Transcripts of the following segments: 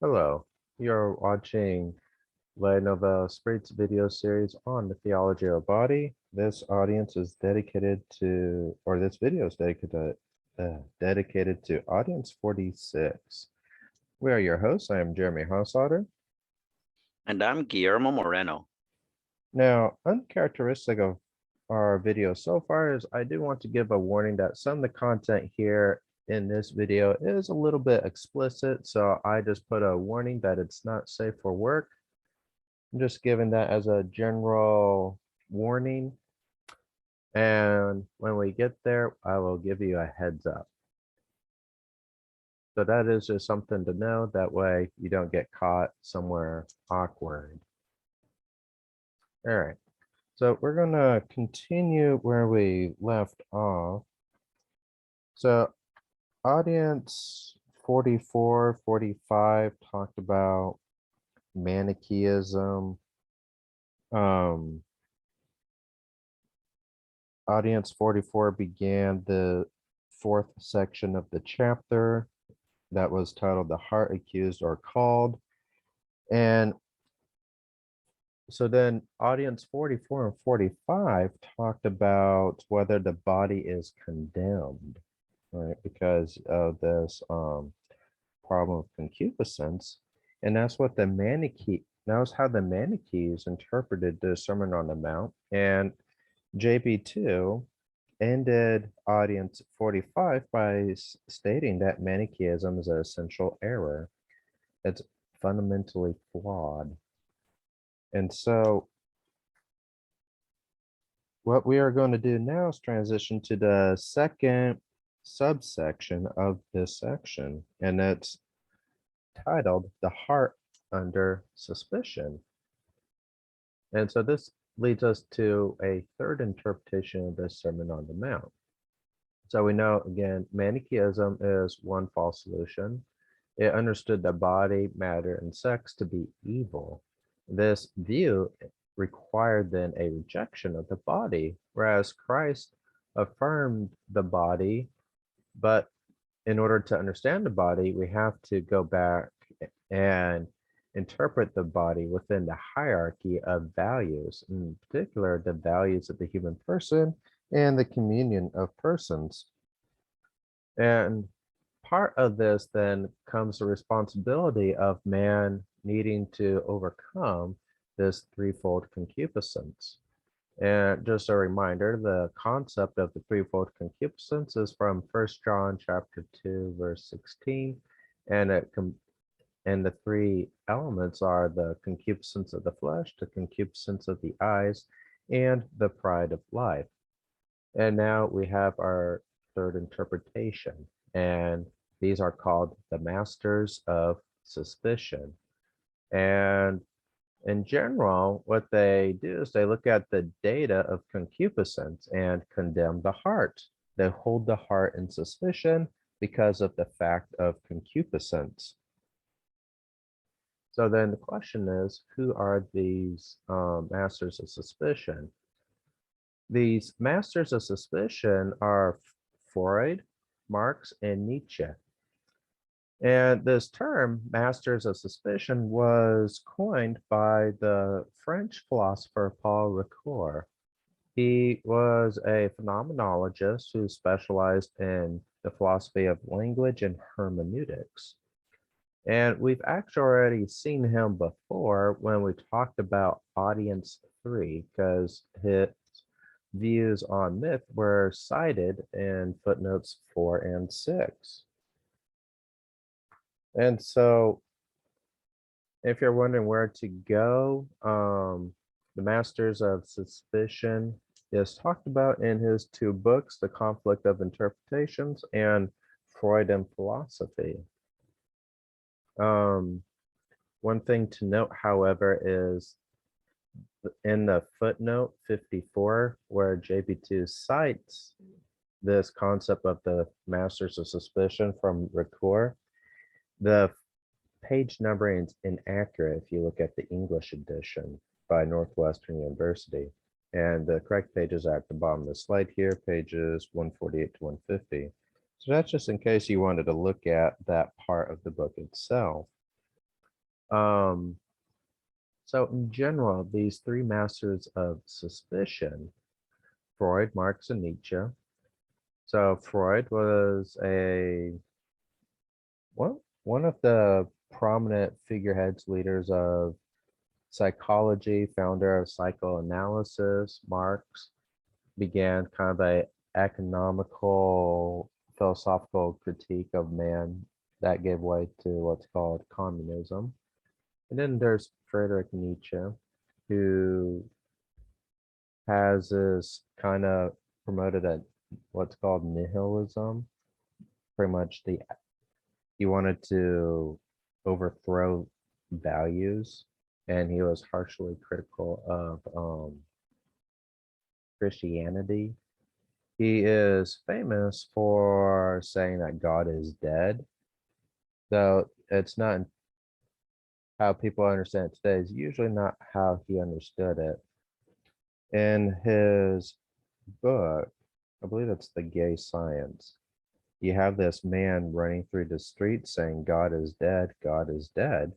Hello, you're watching Nouvel Esprit's video series on the theology of the body. This audience is dedicated to, or this video is dedicated to audience 46. We are your hosts. I am Jeremy Hossotter. And I'm Guillermo Moreno. Now, uncharacteristic of our video so far is I do want to give a warning that some of the content here in this video is a little bit explicit, so I just put a warning that it's not safe for work. I'm just giving that as a general warning, and when we get there, I will give you a heads up. So that is just something to know, that way you don't get caught somewhere awkward. All right, so we're gonna continue where we left off. So audience 44, 45 talked about Manichaeism. Audience 44 began the fourth section of the chapter that was titled The Heart Accused or Called. And so then audience 44 and 45 talked about whether the body is condemned, right? Because of this problem of concupiscence. And that's what the that's how the Manichaeans interpreted the Sermon on the Mount. And JPII ended audience 45 by stating that Manichaeism is an essential error. It's fundamentally flawed. And so what we are going to do now is transition to the second subsection of this section, and it's titled The Heart Under Suspicion. And so this leads us to a third interpretation of the Sermon on the Mount. So we know, again, Manichaeism is one false solution. It understood the body, matter, and sex to be evil. This view required then a rejection of the body, whereas Christ affirmed the body. But in order to understand the body, we have to go back and interpret the body within the hierarchy of values, in particular, the values of the human person and the communion of persons. And part of this then comes the responsibility of man needing to overcome this threefold concupiscence. And just a reminder, the concept of the threefold concupiscence is from 1 John chapter 2, verse 16. And the three elements are the concupiscence of the flesh, the concupiscence of the eyes, and the pride of life. And now we have our third interpretation, and these are called the masters of suspicion. And in general, what they do is they look at the data of concupiscence and condemn the heart. They hold the heart in suspicion because of the fact of concupiscence. So then the question is, who are these masters of suspicion? These masters of suspicion are Freud, Marx, and Nietzsche. And this term, masters of suspicion, was coined by the French philosopher Paul Ricoeur. He was a phenomenologist who specialized in the philosophy of language and hermeneutics. And we've actually already seen him before when we talked about audience 3, because his views on myth were cited in footnotes 4 and 6. And so if you're wondering where to go, the Masters of Suspicion is talked about in his two books, The Conflict of Interpretations and Freud and Philosophy. One thing to note, however, is in the footnote 54, where JPII cites this concept of the Masters of Suspicion from Ricoeur, the page numbering is inaccurate if you look at the English edition by Northwestern University. And the correct pages are at the bottom of the slide here, pages 148 to 150. So that's just in case you wanted to look at that part of the book itself. So in general, these three masters of suspicion, Freud, Marx, and Nietzsche. So Freud was one of the prominent figureheads, leaders of psychology, founder of psychoanalysis. Marx began kind of a economical, philosophical critique of man that gave way to what's called communism. And then there's Friedrich Nietzsche, who has this kind of promoted a what's called nihilism. Pretty much he wanted to overthrow values, and he was harshly critical of Christianity. He is famous for saying that God is dead, though it's not how people understand it today. Is usually not how he understood it. In his book, I believe it's The Gay Science, you have this man running through the street saying, God is dead, God is dead.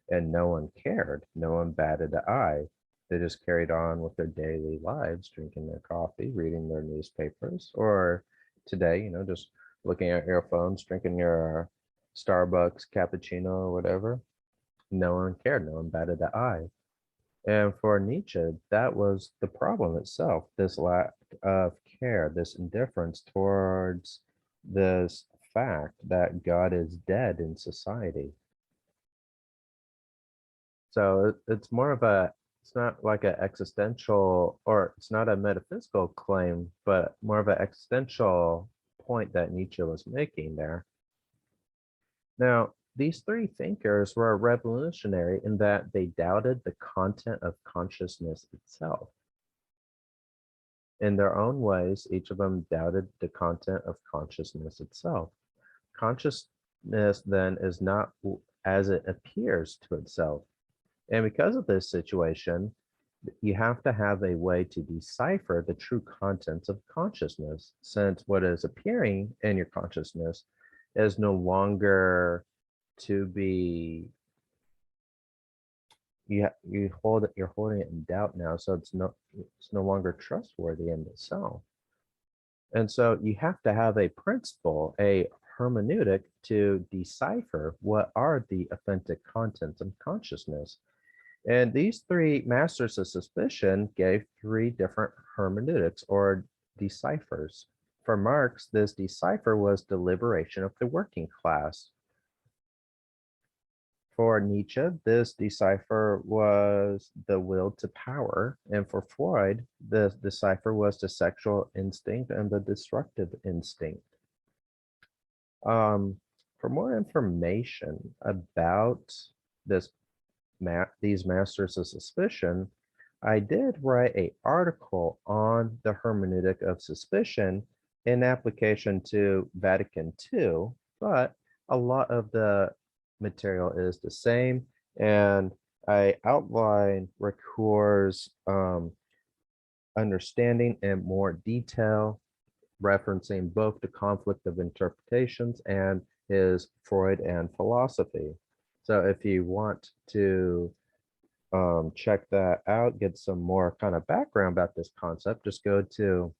And no one cared. No one batted an eye. They just carried on with their daily lives, drinking their coffee, reading their newspapers, or today, just looking at your phones, drinking your Starbucks cappuccino or whatever. No one cared. No one batted an eye. And for Nietzsche, that was the problem itself, this lack of care, this indifference towards this fact that God is dead in society. So it's more of it's not like an existential, or it's not a metaphysical claim, but more of an existential point that Nietzsche was making there. Now, these three thinkers were revolutionary in that they doubted the content of consciousness itself. In their own ways, each of them doubted the content of consciousness itself. Consciousness then is not as it appears to itself. And because of this situation, you have to have a way to decipher the true contents of consciousness, since what is appearing in your consciousness is no longer to be, you're holding it in doubt now, so it's no longer trustworthy in itself. And so you have to have a principle, a hermeneutic, to decipher what are the authentic contents of consciousness. And these three masters of suspicion gave three different hermeneutics or deciphers. For Marx, this decipher was the liberation of the working class. For Nietzsche, this decipher was the will to power. And for Freud, the decipher was the sexual instinct and the destructive instinct. For more information about these masters of suspicion, I did write an article on the hermeneutic of suspicion in application to Vatican II, but a lot of the material is the same, and I outline Ricoeur's understanding in more detail, referencing both the conflict of interpretations and his Freudian philosophy. So if you want to check that out, get some more kind of background about this concept, just go to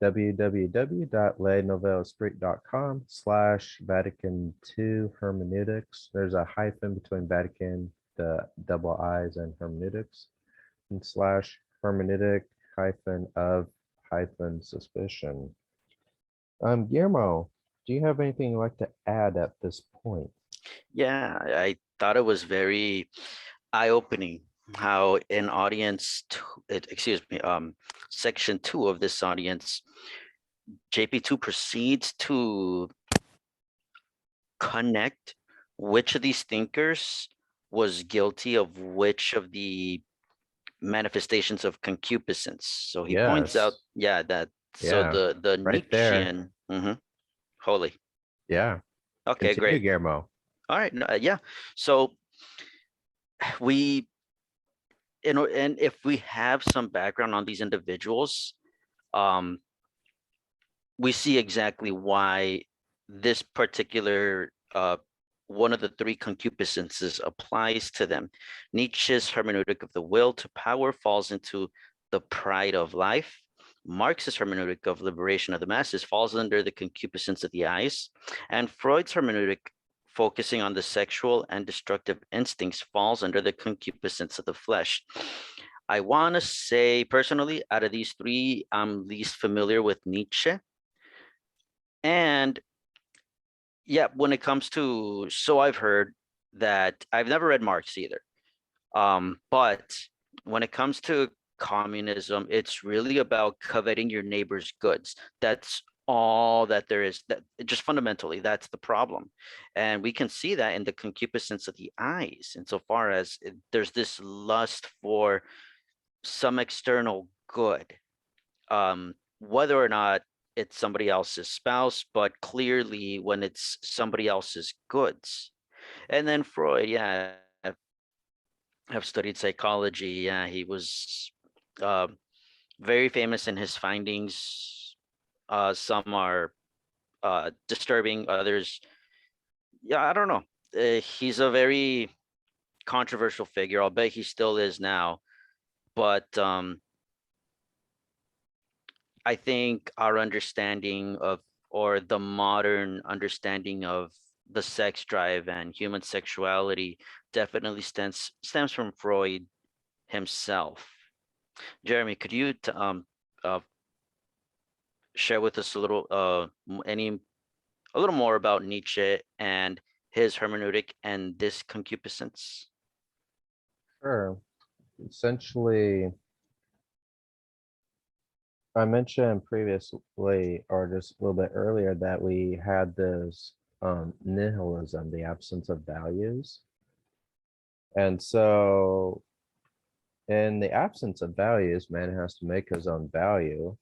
www.lenouvelesprit.com/Vatican II hermeneutics. There's a hyphen between Vatican, the double I's, and hermeneutics, and /hermeneutic -of-suspicion. Guillermo, do you have anything you'd like to add at this point? Yeah, I thought it was very eye-opening how in audience, section 2 of this audience, JP2 proceeds to connect which of these thinkers was guilty of which of the manifestations of concupiscence. So he points out, that so the right there. Nietzschean, holy. Yeah. Okay, Continue, great. Guillermo. All right. Yeah. So we, and if we have some background on these individuals, we see exactly why this particular one of the three concupiscences applies to them. Nietzsche's hermeneutic of the will to power falls into the pride of life. Marx's hermeneutic of liberation of the masses falls under the concupiscence of the eyes. And Freud's hermeneutic focusing on the sexual and destructive instincts falls under the concupiscence of the flesh. I want to say personally, out of these three, I'm least familiar with Nietzsche. And yeah, when it comes to, so I've heard that I've never read Marx either. But when it comes to communism, it's really about coveting your neighbor's goods. That's all that there is. That just fundamentally, that's the problem. And we can see that in the concupiscence of the eyes, insofar as there's this lust for some external good, whether or not it's somebody else's spouse, but clearly when it's somebody else's goods. And then Freud, yeah, I've studied psychology. Yeah, he was very famous in his findings. Some are disturbing, others, yeah, I don't know. He's a very controversial figure. I'll bet he still is now. But I think our understanding of, or the modern understanding of the sex drive and human sexuality definitely stems from Freud himself. Jeremy, could you share with us a little a little more about Nietzsche and his hermeneutic and this concupiscence? Sure. Essentially, I mentioned previously, or just a little bit earlier, that we had this nihilism, the absence of values. And so in the absence of values, man has to make his own value.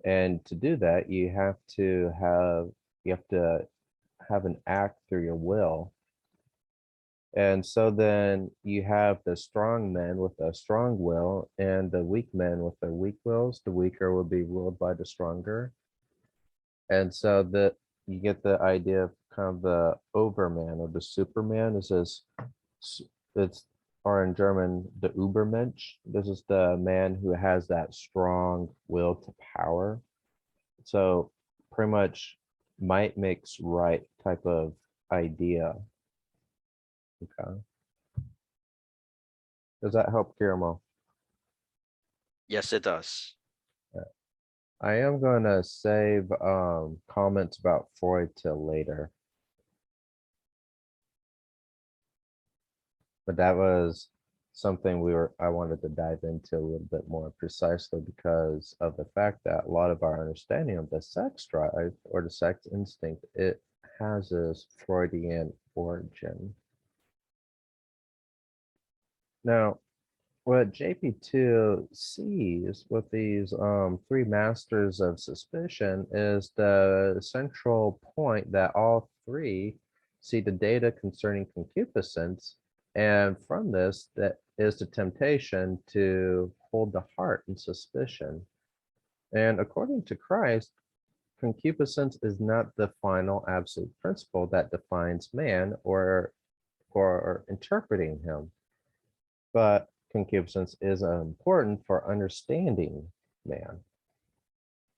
And to do that, you have to have an act through your will. And so then you have the strong men with a strong will and the weak men with their weak wills. The weaker will be ruled by the stronger. And so that you get the idea of kind of the overman or the superman. It's, or in German, the Übermensch. This is the man who has that strong will to power. So pretty much might makes right type of idea. Okay. Does that help, Guillermo? Yes, it does. I am going to save comments about Freud till later. But that was something I wanted to dive into a little bit more precisely because of the fact that a lot of our understanding of the sex drive or the sex instinct, it has this Freudian origin. Now, what JP2 sees with these three masters of suspicion is the central point that all three see the data concerning concupiscence, and from this, that is the temptation to hold the heart in suspicion. And according to Christ, concupiscence is not the final absolute principle that defines man or interpreting him, but concupiscence is important for understanding man.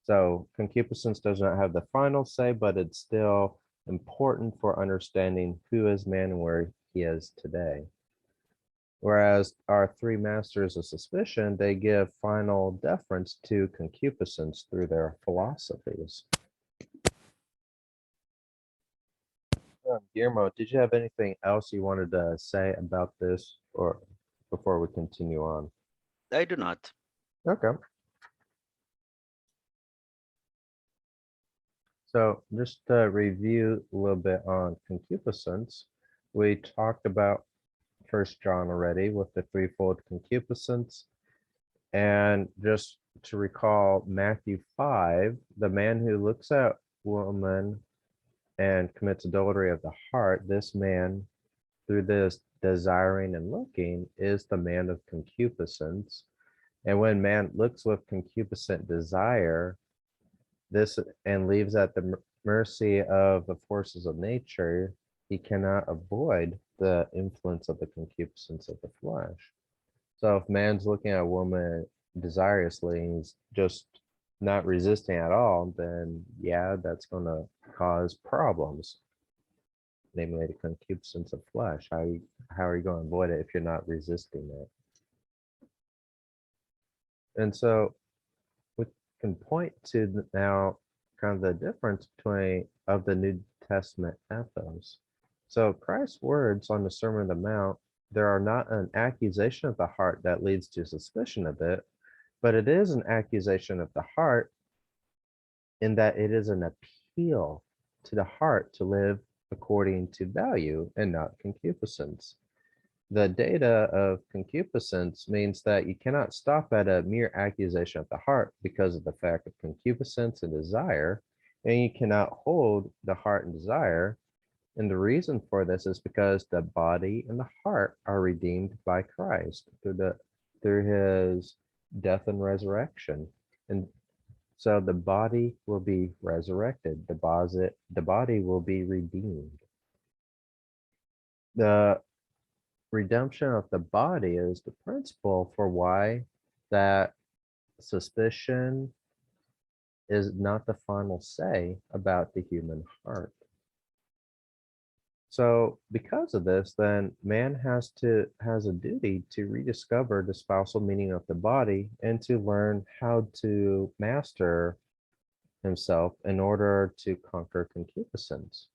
So concupiscence does not have the final say, but it's still important for understanding who is man and where he is today. Whereas our three masters of suspicion, they give final deference to concupiscence through their philosophies. Guillermo, did you have anything else you wanted to say about this, or before we continue on? I do not. Okay. So just to review a little bit on concupiscence, we talked about 1 John already with the threefold concupiscence. And just to recall Matthew 5, the man who looks at woman and commits adultery of the heart, this man, through this desiring and looking, is the man of concupiscence. And when man looks with concupiscent desire, this and leaves at the mercy of the forces of nature, he cannot avoid the influence of the concupiscence of the flesh. So if man's looking at a woman desiriously and he's just not resisting at all, then yeah, that's going to cause problems, namely the concupiscence of flesh. How are you going to avoid it if you're not resisting it? And so we can point to now kind of the difference between of the New Testament ethos. So Christ's words on the Sermon on the Mount, there are not an accusation of the heart that leads to suspicion of it, but it is an accusation of the heart in that it is an appeal to the heart to live according to value and not concupiscence. The data of concupiscence means that you cannot stop at a mere accusation of the heart because of the fact of concupiscence and desire, and you cannot hold the heart and desire. And the reason for this is because the body and the heart are redeemed by Christ through his death and resurrection. And so the body will be resurrected. The body will be redeemed. The redemption of the body is the principle for why that suspicion is not the final say about the human heart. So because of this, then man has a duty to rediscover the spousal meaning of the body and to learn how to master himself in order to conquer concupiscence.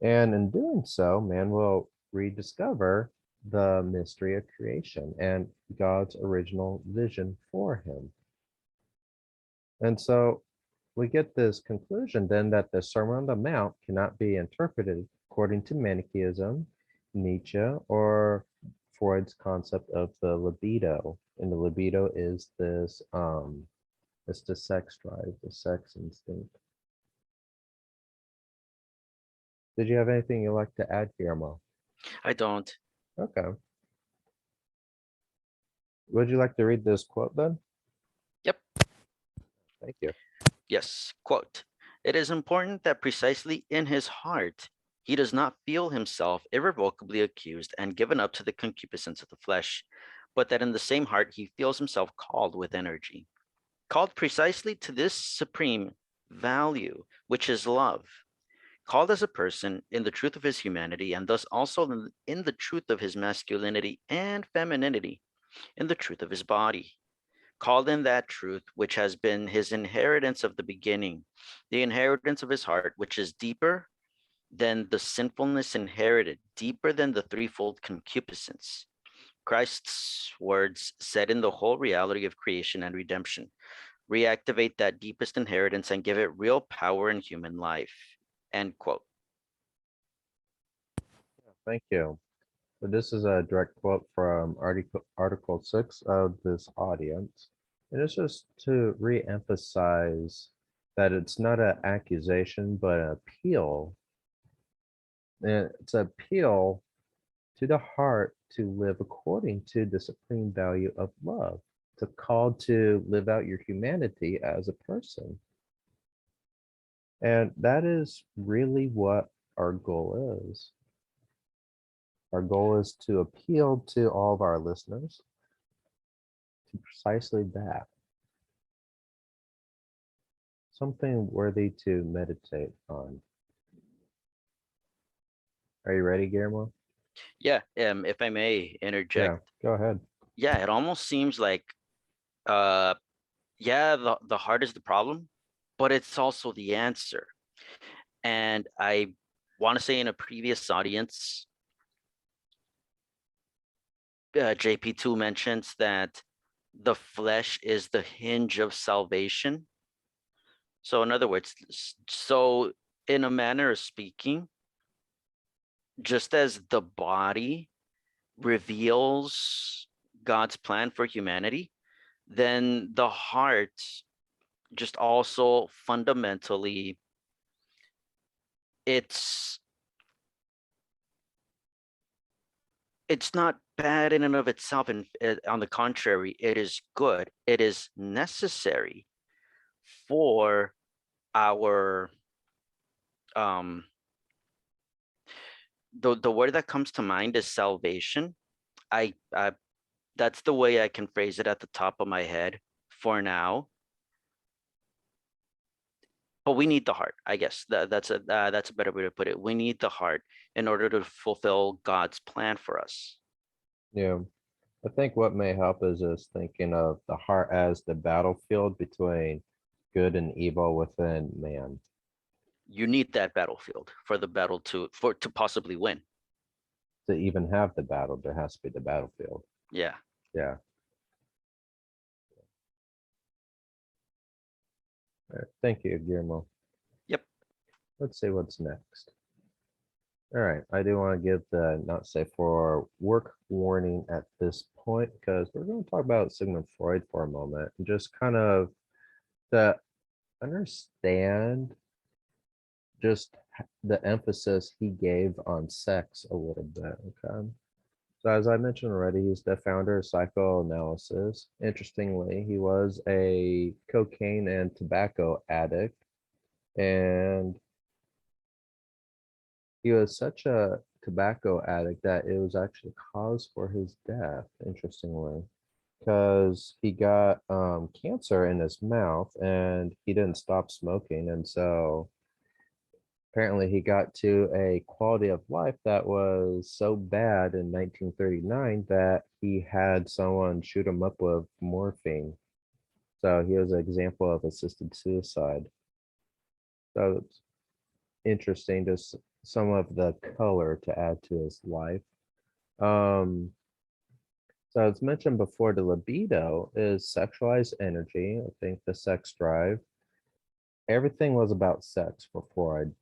And in doing so, man will rediscover the mystery of creation and God's original vision for him. And so we get this conclusion then that the Sermon on the Mount cannot be interpreted according to Manichaeism, Nietzsche, or Freud's concept of the libido. And the libido is this it's the sex drive, the sex instinct. Did you have anything you'd like to add, Guillermo? I don't. Okay. Would you like to read this quote then? Yep. Thank you. Yes. Quote, "It is important that precisely in his heart, he does not feel himself irrevocably accused and given up to the concupiscence of the flesh, but that in the same heart he feels himself called with energy, called precisely to this supreme value, which is love, called as a person in the truth of his humanity, and thus also in the truth of his masculinity and femininity, in the truth of his body, called in that truth which has been his inheritance of the beginning, the inheritance of his heart, which is deeper than the sinfulness inherited, deeper than the threefold concupiscence. Christ's words said in the whole reality of creation and redemption, reactivate that deepest inheritance and give it real power in human life." End quote. Thank you. So this is a direct quote from Article 6 of this audience. And it's just to re-emphasize that it's not an accusation, but an appeal. And it's an appeal to the heart to live according to the supreme value of love. It's a call to live out your humanity as a person. And that is really what our goal is. Our goal is to appeal to all of our listeners to precisely that. Something worthy to meditate on. Are you ready, Guillermo? Yeah, if I may interject. Yeah, go ahead. Yeah, it almost seems like, yeah, the heart is the problem, but it's also the answer. And I want to say in a previous audience, JP2 mentions that the flesh is the hinge of salvation. So in other words, so in a manner of speaking, just as the body reveals God's plan for humanity, then the heart just also fundamentally, it's not bad in and of itself, and on the contrary, it is good. It is necessary for our the word that comes to mind is salvation. I that's the way I can phrase it at the top of my head for now. But we need the heart, I guess. That's a better way to put it. We need the heart in order to fulfill God's plan for us. Yeah. I think what may help is just thinking of the heart as the battlefield between good and evil within man. You need that battlefield for the battle to possibly win. To even have the battle, there has to be the battlefield. Yeah. Yeah. All right. Thank you, Guillermo. Yep. Let's see what's next. All right. I do want to give the not safe for work warning at this point because we're going to talk about Sigmund Freud for a moment and just kind of to understand just the emphasis he gave on sex a little bit. Okay. So as I mentioned already, he's the founder of psychoanalysis. Interestingly, he was a cocaine and tobacco addict, and he was such a tobacco addict that it was actually cause for his death, interestingly, because he got cancer in his mouth and he didn't stop smoking. And so apparently he got to a quality of life that was so bad in 1939 that he had someone shoot him up with morphine. So he was an example of assisted suicide. So it's interesting, just some of the color to add to his life. So as mentioned before, the libido is sexualized energy. I think the sex drive. Everything was about sex for Freud.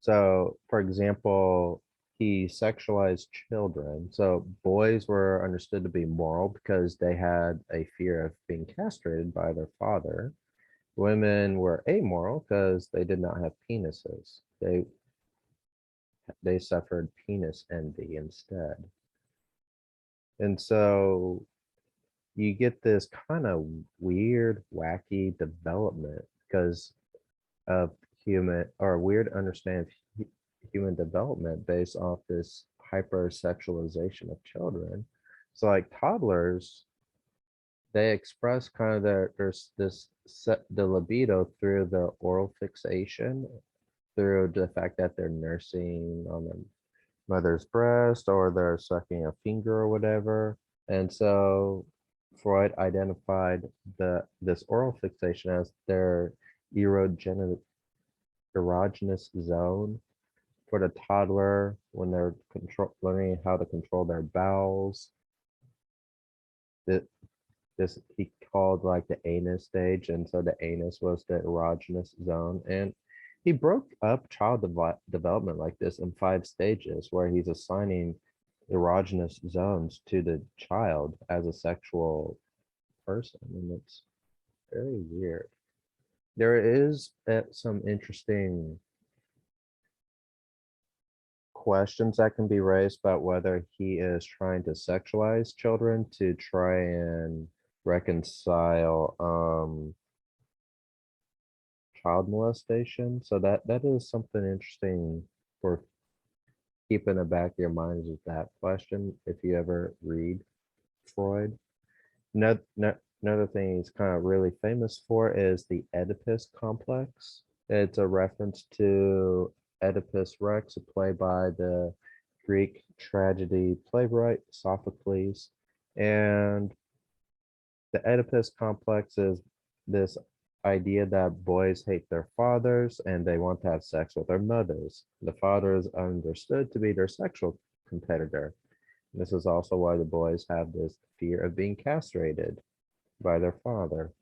So, for example, he sexualized children. So boys were understood to be moral because they had a fear of being castrated by their father. Women were amoral because they did not have penises. They suffered penis envy instead. And so you get this kind of weird, wacky development because of human or weird understanding of human development based off this hypersexualization of children. So like toddlers, they express kind of there's this the libido through their oral fixation, through the fact that they're nursing on their mother's breast or they're sucking a finger or whatever. And so Freud identified this oral fixation as their erogenous zone for the toddler when they're learning how to control their bowels. This he called like the anus stage, and so the anus was the erogenous zone. And he broke up child development like this in 5 stages, where he's assigning erogenous zones to the child as a sexual person, and it's very weird. There is some interesting questions that can be raised about whether he is trying to sexualize children to try and reconcile child molestation. So that is something interesting for keep in the back of your mind is that question if you ever read Freud. Another thing he's kind of really famous for is the Oedipus complex. It's a reference to Oedipus Rex, a play by the Greek tragedy playwright Sophocles. And the Oedipus complex is this idea that boys hate their fathers and they want to have sex with their mothers. The father is understood to be their sexual competitor. This is also why the boys have this fear of being castrated by their father.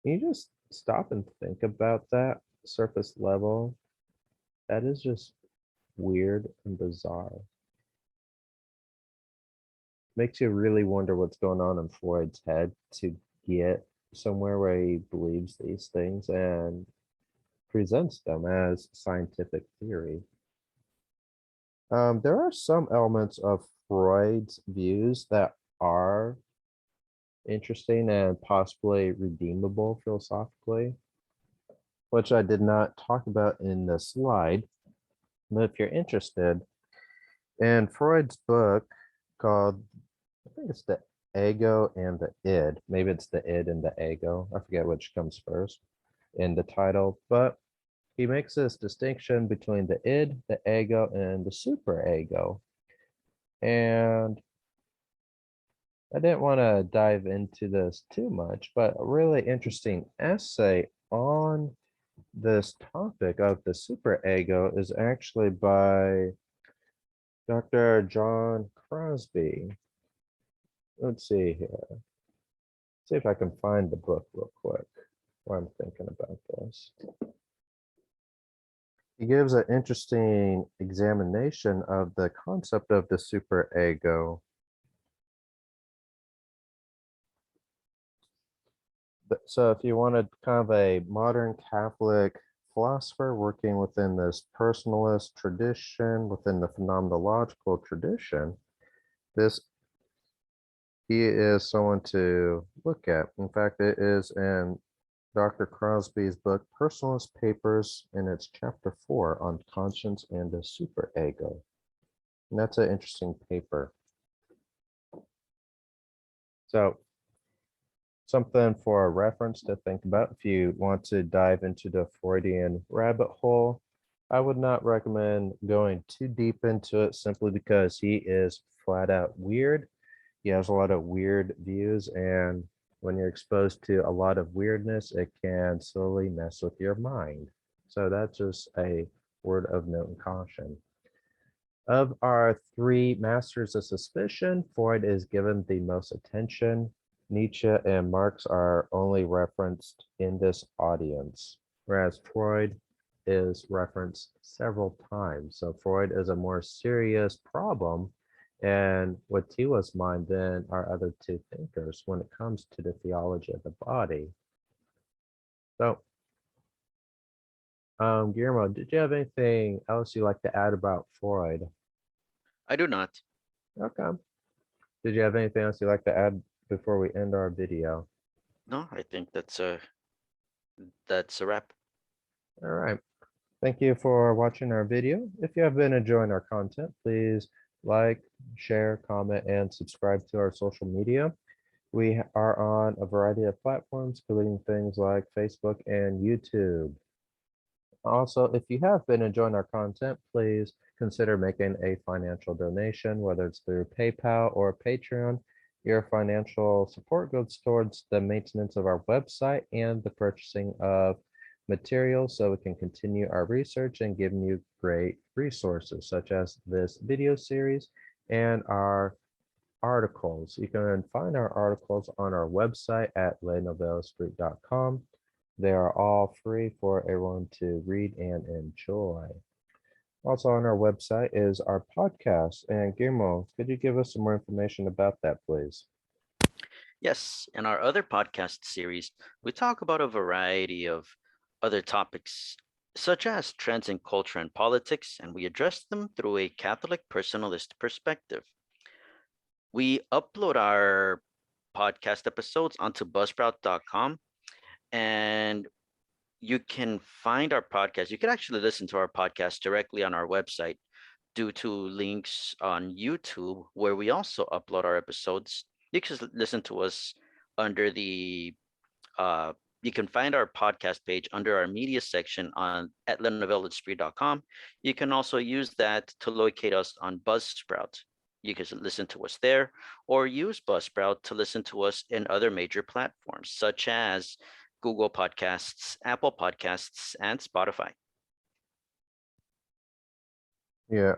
You just stop and think about that surface level. That is just weird and bizarre. Makes you really wonder what's going on in Freud's head to get somewhere where he believes these things and presents them as scientific theory. There are some elements of Freud's views that are interesting and possibly redeemable philosophically, which I did not talk about in the slide. But if you're interested in Freud's book called, I think it's the ego and the id. Maybe it's the id and the ego. I forget which comes first in the title, but he makes this distinction between the id, the ego, and the superego. And I didn't want to dive into this too much, but a really interesting essay on this topic of the superego is actually by Dr. John Crosby. Let's see here. See if I can find the book real quick while I'm thinking about this. He gives an interesting examination of the concept of the superego. So if you wanted kind of a modern Catholic philosopher working within this personalist tradition, within the phenomenological tradition, this he is someone to look at. In fact, it is in Dr. Crosby's book, Personalist Papers, and it's chapter 4 on conscience and the superego. And that's an interesting paper. So something for a reference to think about if you want to dive into the Freudian rabbit hole. I would not recommend going too deep into it simply because he is flat out weird. He has a lot of weird views, and when you're exposed to a lot of weirdness, it can slowly mess with your mind. So that's just a word of note and caution. Of our three masters of suspicion, Freud is given the most attention. Nietzsche and Marx are only referenced in this audience, whereas Freud is referenced several times. So Freud is a more serious problem and with Tiwa's mind than our other two thinkers when it comes to the theology of the body. So, Guillermo, did you have anything else you'd like to add about Freud? I do not. Okay. Did you have anything else you'd like to add before we end our video? No, I think that's a wrap. All right. Thank you for watching our video. If you have been enjoying our content, please like, share, comment, and subscribe to our social media. We are on a variety of platforms, including things like Facebook and YouTube. Also, if you have been enjoying our content, please consider making a financial donation, whether it's through PayPal or Patreon. Your financial support goes towards the maintenance of our website and the purchasing of materials so we can continue our research and giving you great resources such as this video series and our articles. You can find our articles on our website at nouvelesprit.com. They are all free for everyone to read and enjoy. Also on our website is our podcast. And Guillermo, could you give us some more information about that, please? Yes, in our other podcast series, we talk about a variety of other topics, such as trends in culture and politics, and we address them through a Catholic personalist perspective. We upload our podcast episodes onto buzzsprout.com, and you can find our podcast. You can actually listen to our podcast directly on our website due to links on YouTube, where we also upload our episodes. You can listen to us under the you can find our podcast page under our media section on at nouvelesprit.com. You can also use that to locate us on Buzzsprout. You can listen to us there, or use Buzzsprout to listen to us in other major platforms such as Google Podcasts, Apple Podcasts, and Spotify. Yeah,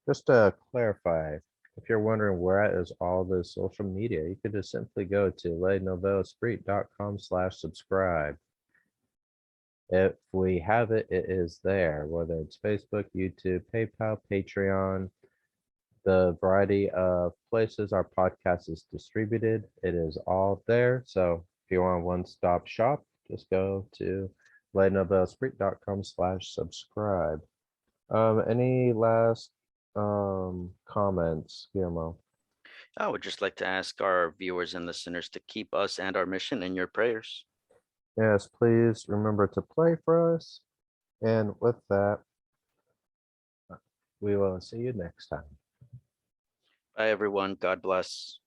just to clarify, if you're wondering where is all this social media, you could just simply go to lesnouvelesprit.com/subscribe. If we have it, it is there, whether it's Facebook, YouTube, PayPal, Patreon, the variety of places our podcast is distributed. It is all there. So if you want a one-stop shop, just go to lesnouvelesprit.com/subscribe. Any last comments, Guillermo? I would just like to ask our viewers and listeners to keep us and our mission in your prayers. Yes, please remember to pray for us. And with that, We will see you next time. Bye, everyone. God bless.